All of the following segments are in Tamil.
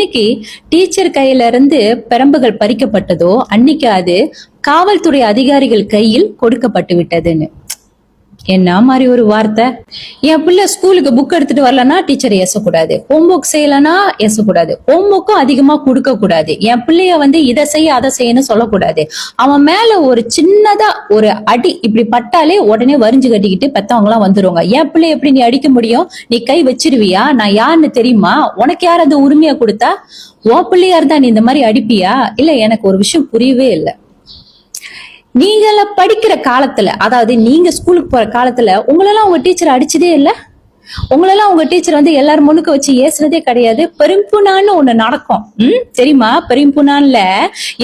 இன்னைக்கு டீச்சர் கையில இருந்து பெரம்புகள் பறிக்கப்பட்டதோ அன்னைக்கு அது காவல்துறை அதிகாரிகள் கையில் கொடுக்கப்பட்டு விட்டதுன்னு. என்ன மாதிரி ஒரு வார்த்தை. என் பிள்ளை ஸ்கூலுக்கு புக் எடுத்துட்டு வரலன்னா டீச்சர் ஏசக்கூடாது, ஹோம்ஒர்க் செய்யலன்னா ஏசக்கூடாது, ஹோம்ஒர்க்கும் அதிகமா கொடுக்க கூடாது, என் பிள்ளைய இதை செய்ய அதை செய்யன்னு சொல்லக்கூடாது. அவன் மேல ஒரு சின்னதா ஒரு அடி இப்படி பட்டாலே உடனே வரிஞ்சு கட்டிக்கிட்டு பெத்தவங்க எல்லாம் வந்துருவாங்க. என் பிள்ளைய எப்படி நீ அடிக்க முடியும், நீ கை வச்சிருவியா, நான் யாருன்னு தெரியுமா, உனக்கு யார் அந்த உரிமையை கொடுத்தா, உன் பிள்ளையா இருந்தா நீ இந்த மாதிரி அடிப்பியா? இல்ல, எனக்கு ஒரு விஷயம் புரியவே இல்லை. நீங்கள படிக்கிற காலத்துல, அதாவது நீங்க ஸ்கூலுக்கு போற காலத்துல உங்களெல்லாம் உங்க டீச்சர் அடிச்சதே இல்ல, உங்களெல்லாம் உங்க டீச்சர் எல்லாரும் முன்னுக்கு வச்சு ஏசுனதே கிடையாது. பெரும்புனான்னு ஒண்ணு நடக்கும், தெரியுமா? பெரும்புனான்ல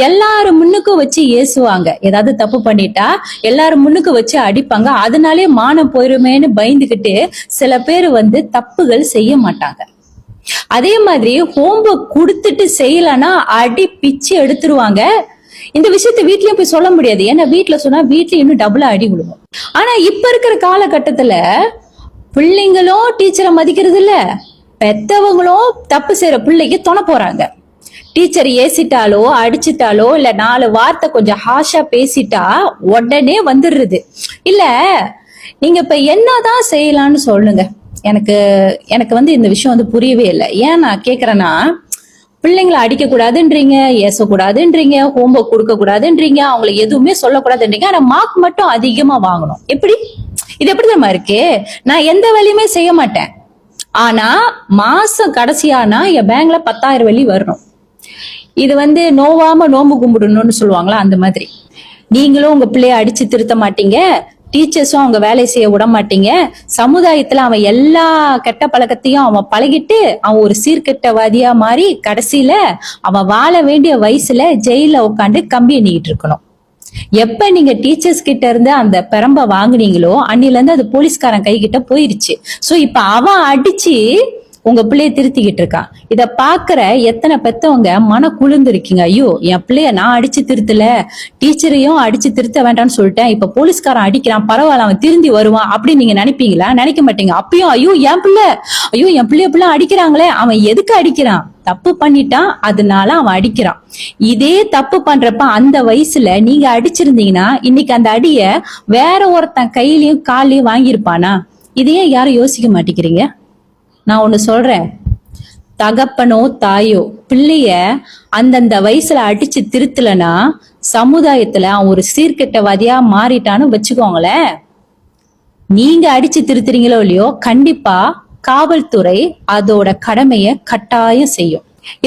எல்லாரும் முன்னுக்கும் வச்சு ஏசுவாங்க. ஏதாவது தப்பு பண்ணிட்டா எல்லாரும் முன்னுக்கு வச்சு அடிப்பாங்க. அதனாலே மானம் போயிருமேன்னு பயந்துகிட்டு சில பேர் தப்புகள் செய்ய மாட்டாங்க. அதே மாதிரி ஹோம்ஒர்க் கொடுத்துட்டு செய்யலன்னா அடி பிச்சு எடுத்துருவாங்க. இந்த விஷயத்த வீட்லயும் போய் சொல்ல முடியாது, ஏன்னா வீட்டுல சொன்னா வீட்டுல இன்னும் டபுளா அடி விடுவோம். ஆனா இப்ப இருக்கிற காலகட்டத்துல பிள்ளைங்களும் டீச்சரை மதிக்கிறது இல்ல, பெத்தவங்களும் தப்பு செய்யற பிள்ளைக்கு துணை போறாங்க. டீச்சர் ஏசிட்டாலோ அடிச்சுட்டாலோ இல்ல 4 வார்த்தை கொஞ்சம் ஹாஷா பேசிட்டா உடனே வந்துடுறது. இல்ல, நீங்க இப்ப என்னதான் செய்யலாம்னு சொல்லுங்க. எனக்கு இந்த விஷயம் புரியவே இல்லை. ஏன் நான் கேக்குறேன்னா, பிள்ளைங்களை அடிக்க கூடாதுன்றீங்க, ஏசக்கூடாதுன்றீங்க, ஹோம்ஒர்க் கொடுக்க கூடாதுன்றீங்க, அவங்களுக்கு எதுவுமே சொல்லக்கூடாதுன்றீங்க, ஆனா மார்க் மட்டும் அதிகமா வாங்கணும். எப்படி இது எப்படி தெரியுமா இருக்கு? நான் எந்த வேலையுமே செய்ய மாட்டேன், ஆனா மாசம் கடைசியானா என் பேங்க்ல 10,000 வெள்ளி வரணும். இது நோவாம நோம்பு கும்பிடணும்னு சொல்லுவாங்களா, அந்த மாதிரி. நீங்களும் உங்க பிள்ளைய அடிச்சு திருத்த மாட்டீங்க, டீச்சர்ஸும் அவங்க வேலையை செய்ய விட மாட்டீங்க. சமுதாயத்துல அவன் எல்லா கெட்ட பழக்கத்தையும் அவன் பழகிட்டு அவன் ஒரு சீர்கெட்டவாதியா மாறி கடைசியில அவன் வாழ வேண்டிய வயசுல ஜெயில உட்காந்து கம்பி எண்ணிக்கிட்டு இருக்கணும். எப்ப நீங்க டீச்சர்ஸ் கிட்ட இருந்து அந்த பெரம்ப வாங்குனீங்களோ அன்னில இருந்து அது போலீஸ்காரன் கை கிட்ட போயிருச்சு. சோ இப்ப அவன் அடிச்சு உங்க பிள்ளைய திருத்திக்கிட்டு இருக்கான். இத பாக்குற எத்தனை பெத்தவங்க மன குளிர்ந்து இருக்கீங்க. ஐயோ, என் பிள்ளைய நான் அடிச்சு திருத்தல, டீச்சரையும் அடிச்சு திருத்த வேண்டாம்னு சொல்லிட்டேன், இப்ப போலீஸ்காரன் அடிக்கிறான், பரவாயில்ல அவன் திருந்தி வருவான் அப்படின்னு நீங்க நினைப்பீங்களா? நினைக்க மாட்டீங்க. அப்பயும் ஐயோ என் பிள்ளைய அடிக்கிறாங்களே, அவன் எதுக்கு அடிக்கிறான்? தப்பு பண்ணிட்டான், அதனால அவன் அடிக்கிறான். இதே தப்பு பண்றப்ப அந்த வயசுல நீங்க அடிச்சிருந்தீங்கன்னா இன்னைக்கு அந்த அடிய வேற ஒருத்தன் கையிலயும் காலையும் வாங்கியிருப்பானா? இதையே யாரும் யோசிக்க மாட்டேங்கிறீங்க. நான் ஒண்ணு சொல்றேன், தகப்பனோ தாயோ பிள்ளைய அந்தந்த வயசுல அடிச்சு திருத்தலனா சமுதாயத்துல அவன் ஒரு சீர்கெட்டவாதியா மாறிட்டான்னு வச்சுக்கோங்களேன். நீங்க அடிச்சு திருத்துறீங்களோ இல்லையோ, கண்டிப்பா காவல்துறை அதோட கடமைய கட்டாயம் செய்யும்.